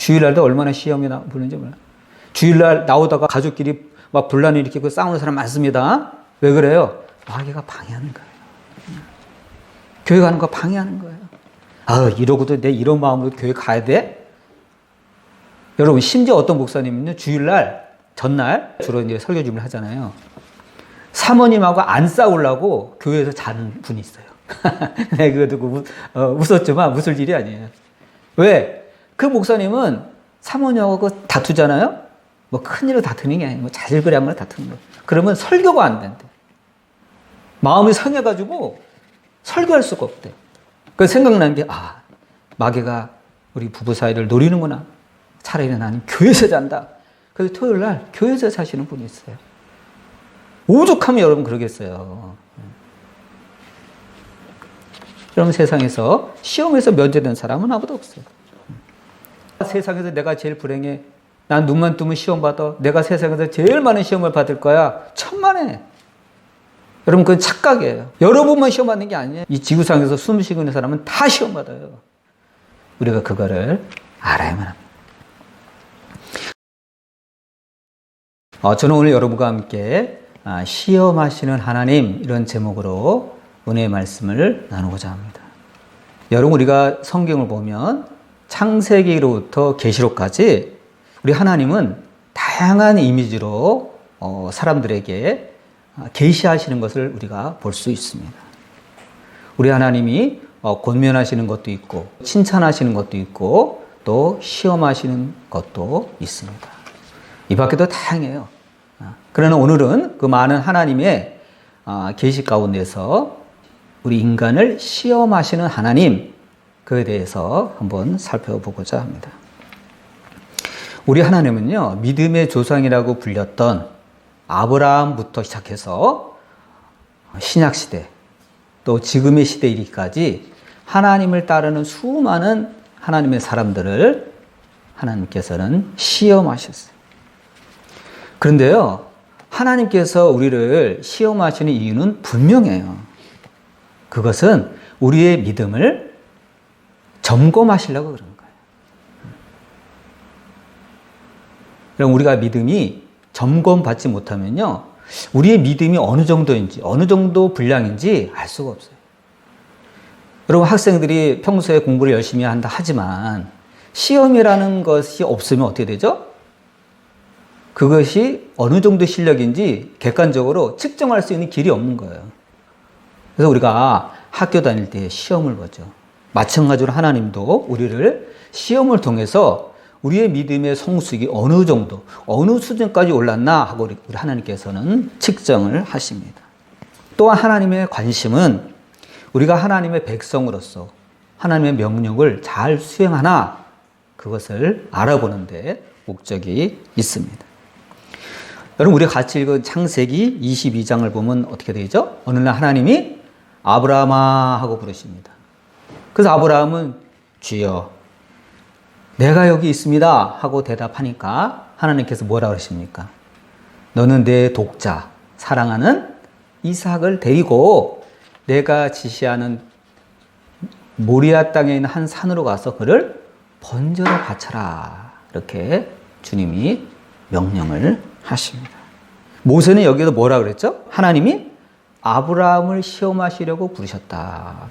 주일날도 얼마나 시험이 보는지 몰라요. 주일날 나오다가 가족끼리 막 분란을 일으키고 싸우는 사람 많습니다. 왜 그래요? 마귀가 방해하는 거예요. 교회 가는 거 방해하는 거예요. 아, 이러고도 내 이런 마음으로 교회 가야 돼? 여러분, 심지어 어떤 목사님은요, 주일날, 전날, 주로 이제 설교 준비를 하잖아요. 사모님하고 안 싸우려고 교회에서 자는 분이 있어요. 네, 그거 듣고 웃었지만 웃을 일이 아니에요. 왜? 그 목사님은 사모님하고 다투잖아요? 뭐 큰일로 다투는 게 아니고, 뭐 자질구레한 다투는 거예요. 그러면 설교가 안 된대. 마음이 상해가지고 설교할 수가 없대. 그 생각나는 게, 아, 마귀가 우리 부부 사이를 노리는구나. 차라리 나는 교회에서 잔다. 그래서 토요일 날 교회에서 자시는 분이 있어요. 오죽하면 여러분 그러겠어요. 여러분, 세상에서 시험에서 면제된 사람은 아무도 없어요. 세상에서 내가 제일 불행해. 난 눈만 뜨면 시험 받아. 내가 세상에서 제일 많은 시험을 받을 거야. 천만에. 여러분, 그건 착각이에요. 여러분만 시험 받는 게 아니에요. 이 지구상에서 숨 쉬고 있는 사람은 다 시험 받아요. 우리가 그거를 알아야만 합니다. 저는 오늘 여러분과 함께 시험하시는 하나님, 이런 제목으로 은혜의 말씀을 나누고자 합니다. 여러분, 우리가 성경을 보면 창세기로부터 계시록까지 우리 하나님은 다양한 이미지로 사람들에게 계시하시는 것을 우리가 볼 수 있습니다. 우리 하나님이 권면하시는 것도 있고, 칭찬하시는 것도 있고, 또 시험하시는 것도 있습니다. 이 밖에도 다양해요. 그러나 오늘은 그 많은 하나님의 계시 가운데서 우리 인간을 시험하시는 하나님, 그에 대해서 한번 살펴보고자 합니다. 우리 하나님은요, 믿음의 조상이라고 불렸던 아브라함부터 시작해서 신약시대, 또 지금의 시대에 이르기까지 하나님을 따르는 수많은 하나님의 사람들을 하나님께서는 시험하셨어요. 그런데요, 하나님께서 우리를 시험하시는 이유는 분명해요. 그것은 우리의 믿음을 점검하시려고 그런 거예요. 그럼 우리가 믿음이 점검받지 못하면요, 우리의 믿음이 어느 정도인지, 어느 정도 분량인지 알 수가 없어요. 여러분, 학생들이 평소에 공부를 열심히 한다 하지만 시험이라는 것이 없으면 어떻게 되죠? 그것이 어느 정도 실력인지 객관적으로 측정할 수 있는 길이 없는 거예요. 그래서 우리가 학교 다닐 때 시험을 보죠. 마찬가지로 하나님도 우리를 시험을 통해서 우리의 믿음의 성숙이 어느 정도, 어느 수준까지 올랐나 하고 우리 하나님께서는 측정을 하십니다. 또한 하나님의 관심은 우리가 하나님의 백성으로서 하나님의 명령을 잘 수행하나, 그것을 알아보는 데 목적이 있습니다. 여러분, 우리가 같이 읽은 창세기 22장을 보면 어떻게 되죠? 어느 날 하나님이 아브라함아 하고 부르십니다. 그래서 아브라함은 주여, 내가 여기 있습니다 하고 대답하니까 하나님께서 뭐라 그러십니까? 너는 내 독자, 사랑하는 이삭을 데리고 내가 지시하는 모리아 땅에 있는 한 산으로 가서 그를 번제로 바쳐라. 이렇게 주님이 명령을 하십니다. 모세는 여기에도 뭐라 그랬죠? 하나님이 아브라함을 시험하시려고 부르셨다.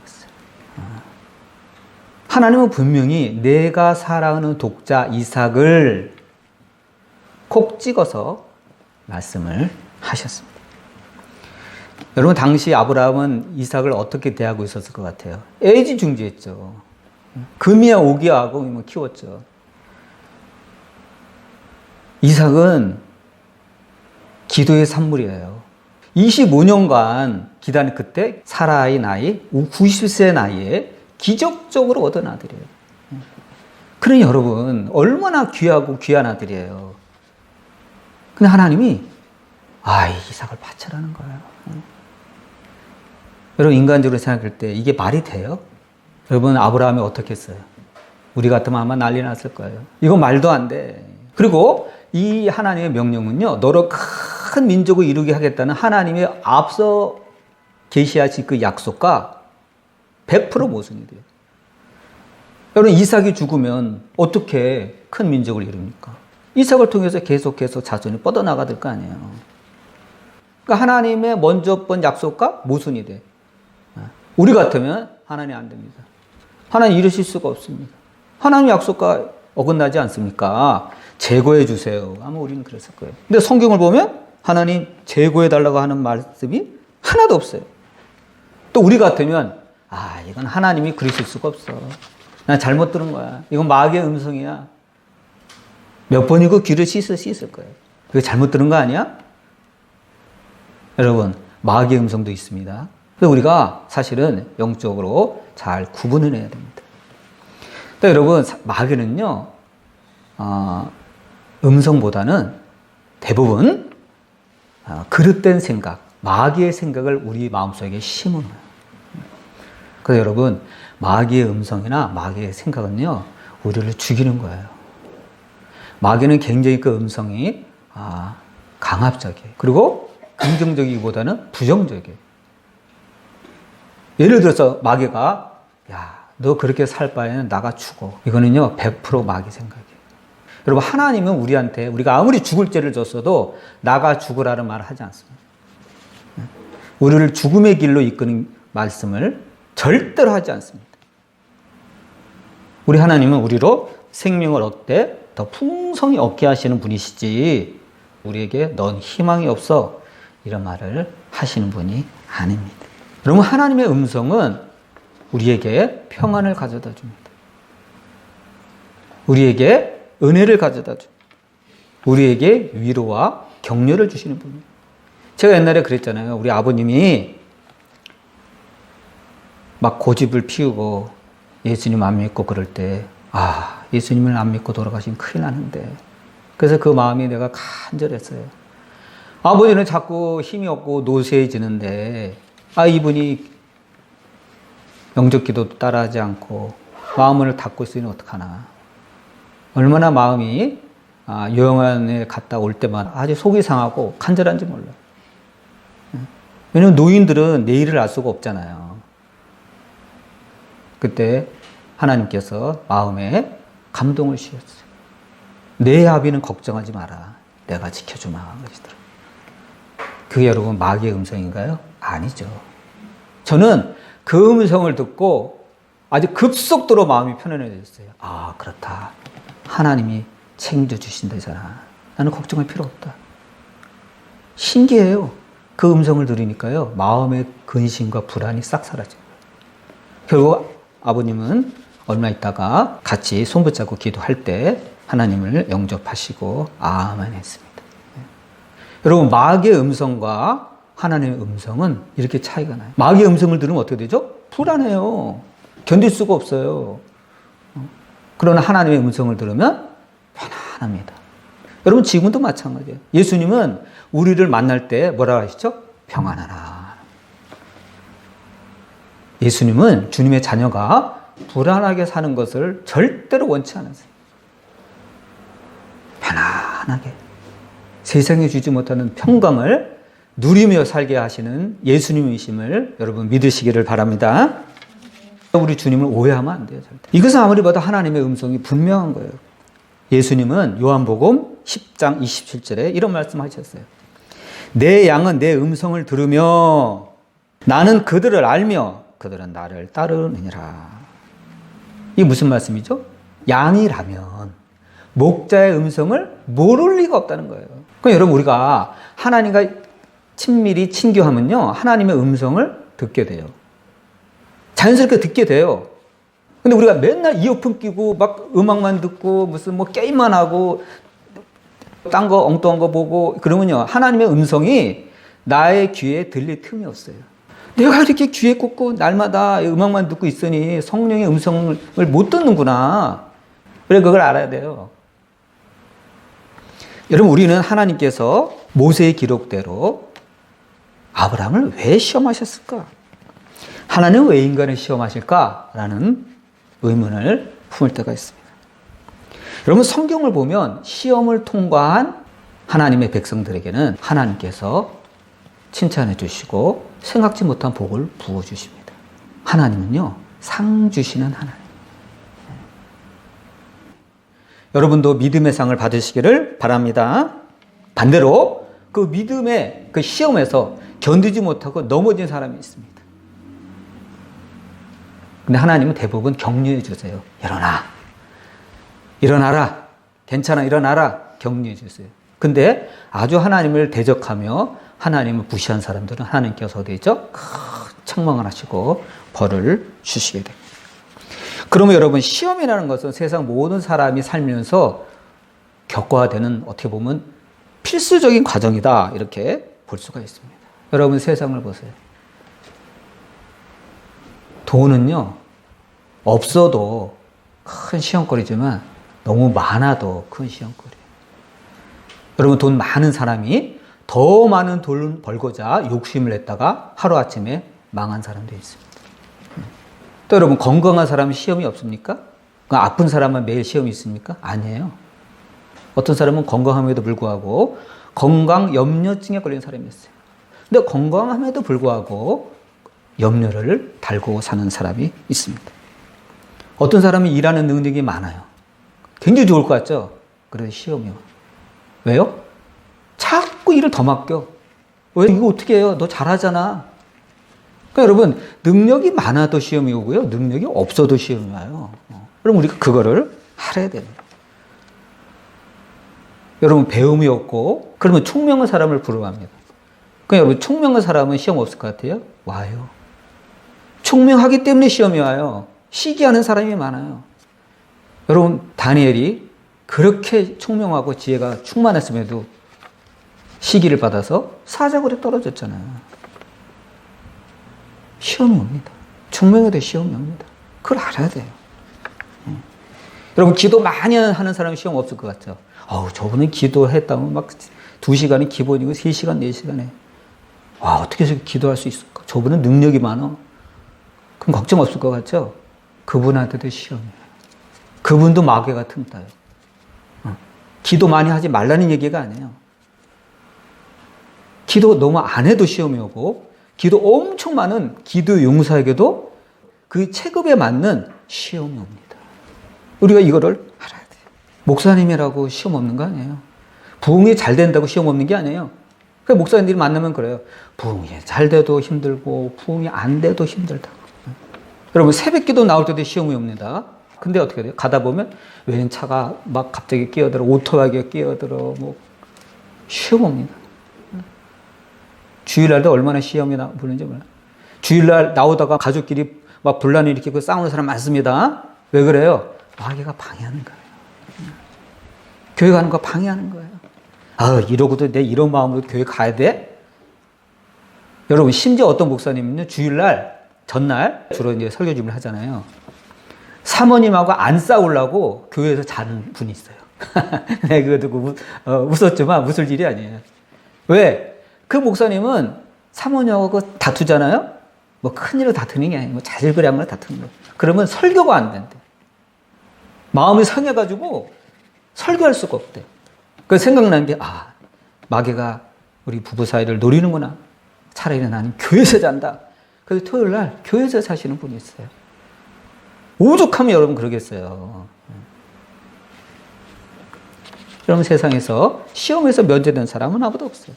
하나님은 분명히 내가 사랑하는 독자 이삭을 콕 찍어서 말씀을 하셨습니다. 여러분, 당시 아브라함은 이삭을 어떻게 대하고 있었을 것 같아요? 애지중지했죠. 금이야 오기야 하고 키웠죠. 이삭은 기도의 산물이에요. 25년간 기다린 그때 사라의 나이, 90세 나이에 기적적으로 얻은 아들이에요. 그러니 여러분, 얼마나 귀하고 귀한 아들이에요. 근데 하나님이 이삭을 바쳐라는 거예요. 여러분, 인간적으로 생각할 때 이게 말이 돼요? 여러분, 아브라함이 어떻게 했어요? 우리 같으면 아마 난리 났을 거예요. 이거 말도 안 돼. 그리고 이 하나님의 명령은요, 너로 큰 민족을 이루게 하겠다는 하나님의 앞서 계시하신 그 약속과 100% 모순이 돼요. 여러분, 이삭이 죽으면 어떻게 큰 민족을 이룹니까? 이삭을 통해서 계속해서 자손이 뻗어나가야 거 아니에요. 그러니까 하나님의 먼저 번 약속과 모순이 돼. 우리 같으면 하나님 안 됩니다. 하나님 이러실 수가 없습니다. 하나님 약속과 어긋나지 않습니까? 제거해 주세요. 아마 우리는 그랬을 거예요. 근데 성경을 보면 하나님 제거해 달라고 하는 말씀이 하나도 없어요. 또 우리 같으면 이건 하나님이 그러실 수가 없어. 난 잘못 들은 거야. 이건 마귀의 음성이야. 몇 번이고 귀를 씻을 거예요. 그게 잘못 들은 거 아니야? 여러분, 마귀의 음성도 있습니다. 그래서 우리가 사실은 영적으로 잘 구분을 해야 됩니다. 또 여러분, 마귀는요, 음성보다는 대부분 그릇된 생각, 마귀의 생각을 우리 마음속에 심어놔요. 그래서 여러분, 마귀의 음성이나 마귀의 생각은요, 우리를 죽이는 거예요. 마귀는 굉장히 그 음성이 강압적이에요. 그리고 긍정적이기보다는 부정적이에요. 예를 들어서 마귀가 너 그렇게 살 바에는 나가 죽어. 이거는요 100% 마귀 생각이에요. 여러분, 하나님은 우리한테 우리가 아무리 죽을 죄를 졌어도 나가 죽으라는 말을 하지 않습니다. 우리를 죽음의 길로 이끄는 말씀을 절대로 하지 않습니다. 우리 하나님은 우리로 생명을 얻되 더 풍성히 얻게 하시는 분이시지 우리에게 넌 희망이 없어 이런 말을 하시는 분이 아닙니다. 여러분, 하나님의 음성은 우리에게 평안을 가져다 줍니다. 우리에게 은혜를 가져다 줍니다. 우리에게 위로와 격려를 주시는 분입니다. 제가 옛날에 그랬잖아요. 우리 아버님이 막 고집을 피우고 예수님 안 믿고 그럴 때 예수님을 안 믿고 돌아가시면 큰일 나는데, 그래서 그 마음이 내가 간절했어요. 아버지는 자꾸 힘이 없고 노쇠해지는데 이분이 영접기도 따라하지 않고 마음을 닫고 있으니 어떡하나. 얼마나 마음이 요양원에 갔다 올 때만 아주 속이 상하고 간절한지 몰라요. 왜냐면 노인들은 내일을 알 수가 없잖아요. 그때 하나님께서 마음에 감동을 주셨어요. 내 아비는 걱정하지 마라. 내가 지켜주마. 그러시더라고요. 그게 여러분 마귀의 음성인가요? 아니죠. 저는 그 음성을 듣고 아주 급속도로 마음이 편안해졌어요. 그렇다. 하나님이 책임져 주신다잖아. 나는 걱정할 필요 없다. 신기해요. 그 음성을 들으니까요, 마음의 근심과 불안이 싹 사라져요. 결국 아버님은 얼마 있다가 같이 손붙잡고 기도할 때 하나님을 영접하시고 아멘 했습니다. 여러분, 마귀의 음성과 하나님의 음성은 이렇게 차이가 나요. 마귀의 음성을 들으면 어떻게 되죠? 불안해요. 견딜 수가 없어요. 그러나 하나님의 음성을 들으면 편안합니다. 여러분, 지금도 마찬가지예요. 예수님은 우리를 만날 때 뭐라고 하시죠? 평안하라. 예수님은 주님의 자녀가 불안하게 사는 것을 절대로 원치 않으세요. 편안하게 세상에 주지 못하는 평강을 누리며 살게 하시는 예수님이심을 여러분 믿으시기를 바랍니다. 우리 주님을 오해하면 안 돼요, 절대. 이것은 아무리 봐도 하나님의 음성이 분명한 거예요. 예수님은 요한복음 10장 27절에 이런 말씀하셨어요. 내 양은 내 음성을 들으며 나는 그들을 알며 그들은 나를 따르느니라. 이게 무슨 말씀이죠? 양이라면 목자의 음성을 모를 리가 없다는 거예요. 그러니까 여러분, 우리가 하나님과 친밀히 친교하면요, 하나님의 음성을 듣게 돼요. 자연스럽게 듣게 돼요. 근데 우리가 맨날 이어폰 끼고 막 음악만 듣고 무슨 뭐 게임만 하고 딴 거 엉뚱한 거 보고 그러면요, 하나님의 음성이 나의 귀에 들릴 틈이 없어요. 내가 이렇게 귀에 꽂고 날마다 음악만 듣고 있으니 성령의 음성을 못 듣는구나. 그래, 그걸 알아야 돼요. 여러분, 우리는 하나님께서 모세의 기록대로 아브라함을 왜 시험하셨을까? 하나님은 왜 인간을 시험하실까라는 의문을 품을 때가 있습니다. 여러분, 성경을 보면 시험을 통과한 하나님의 백성들에게는 하나님께서 칭찬해 주시고 생각지 못한 복을 부어주십니다. 하나님은요, 상 주시는 하나님. 여러분도 믿음의 상을 받으시기를 바랍니다. 반대로 그 믿음의 그 시험에서 견디지 못하고 넘어진 사람이 있습니다. 근데 하나님은 대부분 격려해 주세요. 일어나. 일어나라. 괜찮아. 일어나라. 격려해 주세요. 근데 아주 하나님을 대적하며 하나님을 무시한 사람들은 하나님께서 어디 있죠? 책망을 하시고 벌을 주시게 됩니다. 그러면 여러분, 시험이라는 것은 세상 모든 사람이 살면서 겪어야 되는, 어떻게 보면 필수적인 과정이다, 이렇게 볼 수가 있습니다. 여러분, 세상을 보세요. 돈은요, 없어도 큰 시험거리지만 너무 많아도 큰 시험거리예요. 여러분, 돈 많은 사람이 더 많은 돈을 벌고자 욕심을 냈다가 하루아침에 망한 사람도 있습니다. 또 여러분, 건강한 사람은 시험이 없습니까? 아픈 사람은 매일 시험이 있습니까? 아니에요. 어떤 사람은 건강함에도 불구하고 건강 염려증에 걸린 사람이 있어요. 근데 건강함에도 불구하고 염려를 달고 사는 사람이 있습니다. 어떤 사람이 일하는 능력이 많아요. 굉장히 좋을 것 같죠? 그래서 시험이 와요. 왜요? 자꾸 일을 더 맡겨. 왜 이거 어떻게 해요? 너 잘하잖아. 그러니까 여러분, 능력이 많아도 시험이 오고요. 능력이 없어도 시험이 와요. 그럼 우리가 그거를 알아야 됩니다. 여러분, 배움이 없고 그러면 총명한 사람을 부러워합니다. 그러니까 여러분, 총명한 사람은 시험 없을 것 같아요? 와요. 총명하기 때문에 시험이 와요. 시기하는 사람이 많아요. 여러분, 다니엘이 그렇게 총명하고 지혜가 충만했음에도 시기를 받아서 사자굴에 떨어졌잖아요. 시험이 옵니다. 총명해도 시험이 옵니다. 그걸 알아야 돼요. 여러분, 기도 많이 하는 사람이 시험 없을 것 같죠? 저분은 기도했다면 막 2시간이 기본이고 3시간, 4시간에. 와, 어떻게 저렇게 기도할 수 있을까? 저분은 능력이 많아. 그럼 걱정 없을 것 같죠? 그분한테도 시험이에요. 그분도 마귀가 틈타요. 기도 많이 하지 말라는 얘기가 아니에요. 기도 너무 안 해도 시험이 오고, 기도 엄청 많은 기도 용사에게도 그 체급에 맞는 시험이 옵니다. 우리가 이거를 알아야 돼요. 목사님이라고 시험 없는 거 아니에요. 부흥이 잘 된다고 시험 없는 게 아니에요. 그러니까 목사님들이 만나면 그래요. 부흥이 잘 돼도 힘들고 부흥이 안 돼도 힘들다고. 여러분, 새벽기도 나올 때도 시험이 옵니다. 근데 어떻게 돼요? 가다 보면 웬 차가 막 갑자기 끼어들어, 오토바이가 끼어들어, 시험 옵니다. 주일날도 얼마나 시험이 보는지 몰라요. 주일날 나오다가 가족끼리 막 분란을 일으키고 싸우는 사람 많습니다. 왜 그래요? 마귀가 방해하는 거예요. 교회 가는 거 방해하는 거예요. 이러고도 내 이런 마음으로 교회 가야 돼? 여러분, 심지어 어떤 목사님은요, 주일날 전날 주로 이제 설교 준비를 하잖아요. 사모님하고 안 싸우려고 교회에서 자는 분이 있어요. 네, 그거 듣고 웃었지만 웃을 일이 아니에요. 왜? 그 목사님은 사모님하고 다투잖아요? 큰일로 다투는 게 아니고 자질구레한 다투는 거예요. 그러면 설교가 안 된대. 마음이 상해가지고 설교할 수가 없대. 그래서 생각나는 게, 마귀가 우리 부부 사이를 노리는구나. 차라리 나는 교회에서 잔다. 그래서 토요일 날 교회에서 사시는 분이 있어요. 오죽하면 여러분 그러겠어요. 여러분, 세상에서 시험에서 면제된 사람은 아무도 없어요.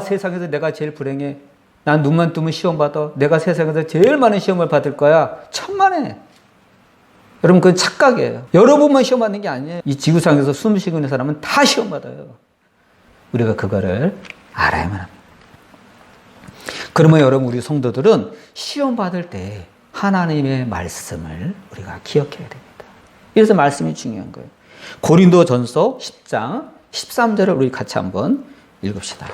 세상에서 내가 제일 불행해. 난 눈만 뜨면 시험 받아. 내가 세상에서 제일 많은 시험을 받을 거야. 천만에. 여러분, 그건 착각이에요. 여러분만 시험 받는 게 아니에요. 이 지구상에서 숨 쉬고 있는 사람은 다 시험 받아요. 우리가 그거를 알아야만 합니다. 그러면 여러분, 우리 성도들은 시험 받을 때 하나님의 말씀을 우리가 기억해야 됩니다. 이래서 말씀이 중요한 거예요. 고린도전서 10장 13절을 우리 같이 한번 읽읍시다.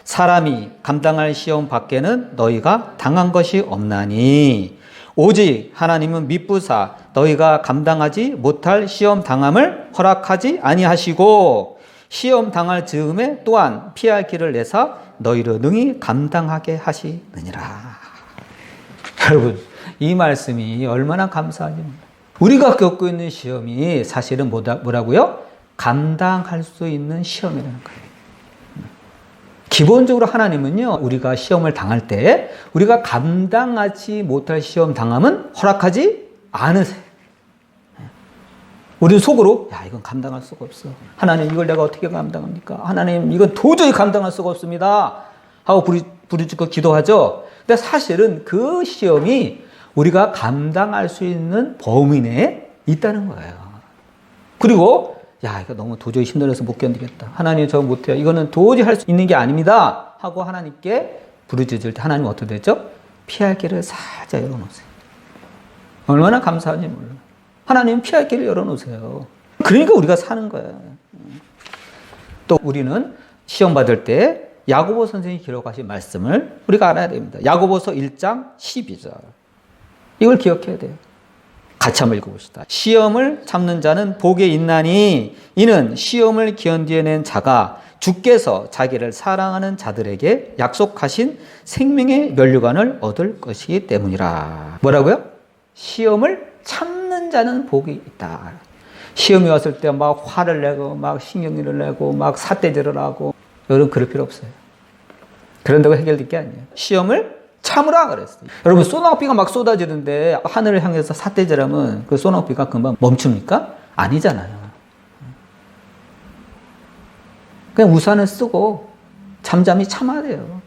사람이 감당할 시험 밖에는 너희가 당한 것이 없나니 오직 하나님은 미쁘사 너희가 감당하지 못할 시험 당함을 허락하지 아니하시고 시험 당할 즈음에 또한 피할 길을 내사 너희를 능히 감당하게 하시느니라. 여러분, 이 말씀이 얼마나 감사한지. 우리가 겪고 있는 시험이 사실은 뭐라고요? 감당할 수 있는 시험이라는 거예요. 기본적으로 하나님은요, 우리가 시험을 당할 때 우리가 감당하지 못할 시험 당함은 허락하지 않으세요. 우리는 속으로 야 이건 감당할 수가 없어. 하나님 이걸 내가 어떻게 감당합니까? 하나님 이건 도저히 감당할 수가 없습니다. 하고 부르짖고 기도하죠. 근데 사실은 그 시험이 우리가 감당할 수 있는 범위 내에 있다는 거예요. 그리고 야 이거 너무 도저히 힘들어서 못 견디겠다. 하나님 저 못해요. 이거는 도저히 할 수 있는 게 아닙니다. 하고 하나님께 부르짖을 때 하나님은 어떻게 되죠? 피할 길을 살짝 열어놓으세요. 얼마나 감사한지 몰라. 하나님 피할 길을 열어놓으세요. 그러니까 우리가 사는 거예요. 또 우리는 시험 받을 때 야고보 선생님이 기록하신 말씀을 우리가 알아야 됩니다. 야고보서 1장 12절. 이걸 기억해야 돼요. 같이 한번 읽어봅시다. 시험을 참는 자는 복에 있나니 이는 시험을 견디어낸 자가 주께서 자기를 사랑하는 자들에게 약속하신 생명의 면류관을 얻을 것이기 때문이라. 뭐라고요? 시험을 참는 자는 복이 있다. 시험이 왔을 때 막 화를 내고 막 신경질을 내고 막 삿대질을 하고 여러분 그럴 필요 없어요. 그런다고 해결될 게 아니에요. 시험을 참으라 그랬어요. 여러분 소나기가 막 쏟아지는데 하늘을 향해서 삿대질하면 그 소나기가 금방 멈춥니까? 아니잖아요. 그냥 우산을 쓰고 잠잠히 참아야 돼요.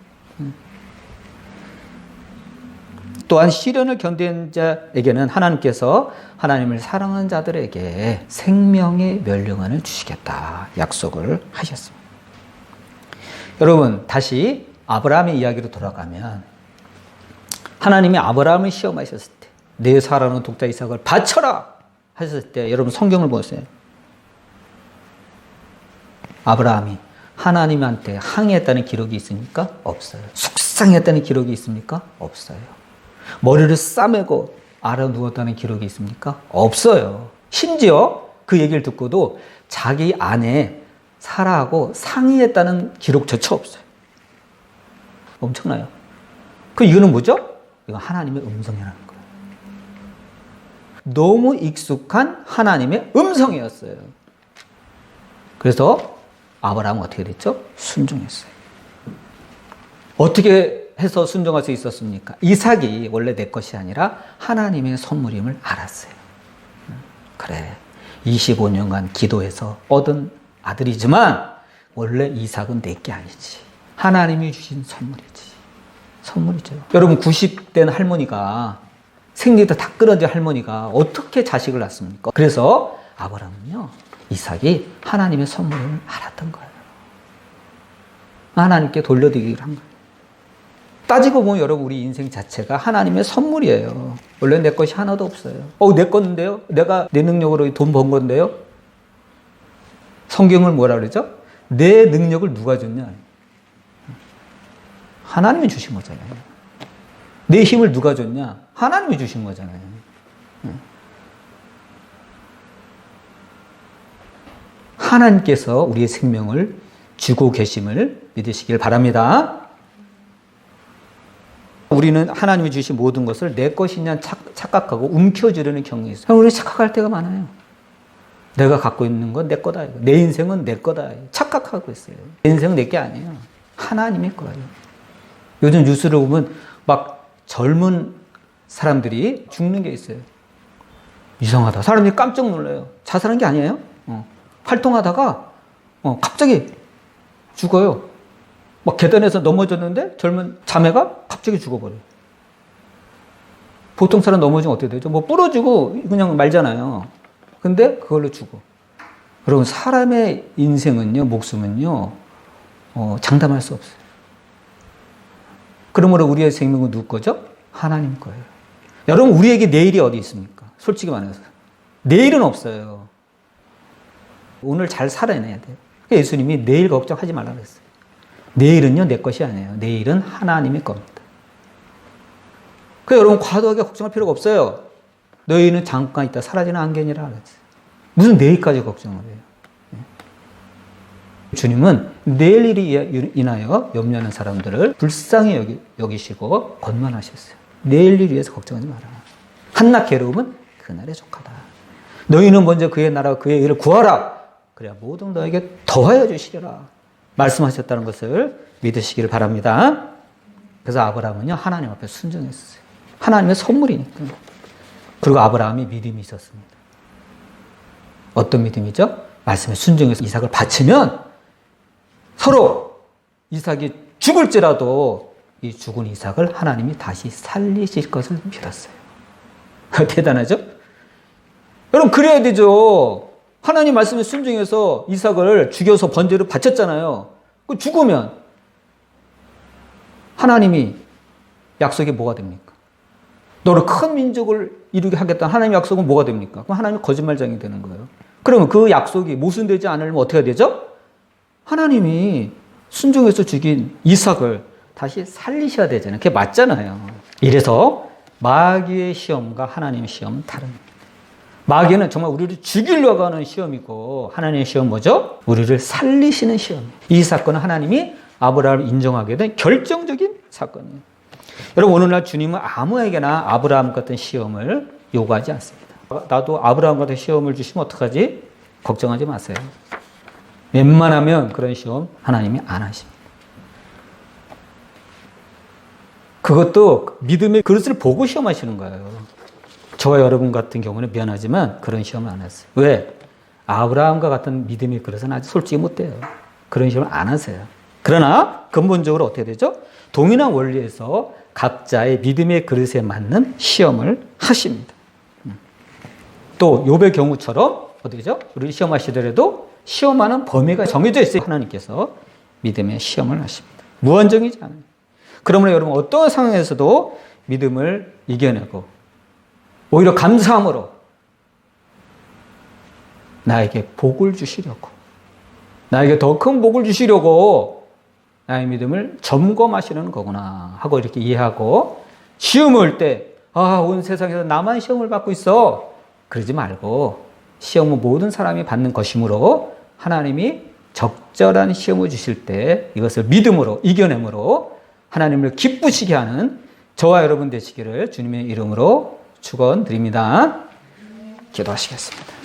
또한 시련을 견디는 자에게는 하나님께서 하나님을 사랑하는 자들에게 생명의 면류관을 주시겠다 약속을 하셨습니다. 여러분 다시 아브라함의 이야기로 돌아가면 하나님이 아브라함을 시험하셨을 때 내 사랑하는 독자 이삭을 바쳐라 하셨을 때 여러분 성경을 보세요. 아브라함이 하나님한테 항의했다는 기록이 있습니까? 없어요. 속상했다는 기록이 있습니까? 없어요. 머리를 싸매고 알아 누웠다는 기록이 있습니까? 없어요. 심지어 그 얘기를 듣고도 자기 아내 사라하고 상의했다는 기록조차 없어요. 엄청나요. 이거는 뭐죠? 이건 하나님의 음성이라는 거예요. 너무 익숙한 하나님의 음성이었어요. 그래서 아브라함은 어떻게 됐죠? 순종했어요. 어떻게 해서 순종할 수 있었습니까? 이삭이 원래 내 것이 아니라 하나님의 선물임을 알았어요. 그래, 25년간 기도해서 얻은 아들이지만 원래 이삭은 내 게 아니지. 하나님이 주신 선물이지. 선물이죠. 여러분 90된 할머니가 생리도 다 끊어진 할머니가 어떻게 자식을 낳습니까? 그래서 아브라함은요, 이삭이 하나님의 선물을 알았던 거예요. 하나님께 돌려드리기를 한 거예요. 따지고 보면 여러분 우리 인생 자체가 하나님의 선물이에요. 원래 내 것이 하나도 없어요. 내 건데요? 내가 내 능력으로 돈 번 건데요? 성경을 뭐라 그러죠? 내 능력을 누가 줬냐? 하나님이 주신 거잖아요. 내 힘을 누가 줬냐? 하나님이 주신 거잖아요. 하나님께서 우리의 생명을 주고 계심을 믿으시길 바랍니다. 우리는 하나님이 주신 모든 것을 내 것이냐 착각하고 움켜쥐려는 경향이 있어요. 우리는 착각할 때가 많아요. 내가 갖고 있는 건 내 거다. 내 인생은 내 거다. 착각하고 있어요. 내 인생은 내 게 아니에요. 하나님의 거예요. 요즘 뉴스를 보면 막 젊은 사람들이 죽는 게 있어요. 이상하다. 사람들이 깜짝 놀라요. 자살한 게 아니에요. 활동하다가 갑자기 죽어요. 막 계단에서 넘어졌는데 젊은 자매가 갑자기 죽어버려요. 보통 사람 넘어지면 어떻게 되죠? 뭐 부러지고 그냥 말잖아요. 근데 그걸로 죽어. 여러분 사람의 인생은요, 목숨은요, 장담할 수 없어요. 그러므로 우리의 생명은 누구 거죠? 하나님 거예요. 여러분 우리에게 내일이 어디 있습니까? 솔직히 말해서 내일은 없어요. 오늘 잘 살아내야 돼요. 예수님이 내일 걱정하지 말라고 했어요. 내일은요 내 것이 아니에요. 내일은 하나님의 겁니다. 그래서 여러분 과도하게 걱정할 필요가 없어요. 너희는 잠깐 있다 사라지는 안개니라 그랬어요. 무슨 내일까지 걱정을 해요. 주님은 내일 일이 인하여 염려하는 사람들을 불쌍히 여기시고 권면하셨어요. 내일 일 위해서 걱정하지 마라. 한낱 괴로움은 그날의 족하다. 너희는 먼저 그의 나라와 그의 일을 구하라. 그래야 모든 너에게 더하여 주시리라. 말씀하셨다는 것을 믿으시기를 바랍니다. 그래서 아브라함은요 하나님 앞에 순종했어요. 하나님의 선물이니까. 그리고 아브라함이 믿음이 있었습니다. 어떤 믿음이죠? 말씀에 순종해서 이삭을 바치면 서로 이삭이 죽을지라도 이 죽은 이삭을 하나님이 다시 살리실 것을 믿었어요. 대단하죠? 여러분, 그래야 되죠. 하나님 말씀에 순종해서 이삭을 죽여서 번제를 바쳤잖아요. 그 죽으면 하나님이 약속이 뭐가 됩니까? 너를 큰 민족을 이루게 하겠다는 하나님의 약속은 뭐가 됩니까? 그럼 하나님이 거짓말장이 되는 거예요. 그러면 그 약속이 모순되지 않으면 어떻게 되죠? 하나님이 순종해서 죽인 이삭을 다시 살리셔야 되잖아요. 그게 맞잖아요. 이래서 마귀의 시험과 하나님의 시험은 다릅니다. 마귀는 정말 우리를 죽이려고 하는 시험이고 하나님의 시험은 뭐죠? 우리를 살리시는 시험이에요. 이 사건은 하나님이 아브라함을 인정하게 된 결정적인 사건이에요. 여러분, 오늘날 주님은 아무에게나 아브라함 같은 시험을 요구하지 않습니다. 나도 아브라함 같은 시험을 주시면 어떡하지? 걱정하지 마세요. 웬만하면 그런 시험 하나님이 안 하십니다. 그것도 믿음의 그릇을 보고 시험하시는 거예요. 저와 여러분 같은 경우는 미안하지만 그런 시험을 안 했어요. 왜? 아브라함과 같은 믿음의 그릇은 아직 솔직히 못 돼요. 그런 시험을 안 하세요. 그러나 근본적으로 어떻게 되죠? 동일한 원리에서 각자의 믿음의 그릇에 맞는 시험을 하십니다. 또 욥의 경우처럼 어디죠? 우리 시험하시더라도 시험하는 범위가 정해져 있어요. 하나님께서 믿음의 시험을 하십니다. 무한정이지 않아요. 그러므로 여러분, 어떤 상황에서도 믿음을 이겨내고 오히려 감사함으로 나에게 복을 주시려고, 나에게 더 큰 복을 주시려고 나의 믿음을 점검하시는 거구나 하고 이렇게 이해하고, 시험 올 때 온 세상에서 나만 시험을 받고 있어 그러지 말고, 시험은 모든 사람이 받는 것이므로 하나님이 적절한 시험을 주실 때 이것을 믿음으로 이겨내므로 하나님을 기쁘시게 하는 저와 여러분 되시기를 주님의 이름으로 축원드립니다. 기도하시겠습니다.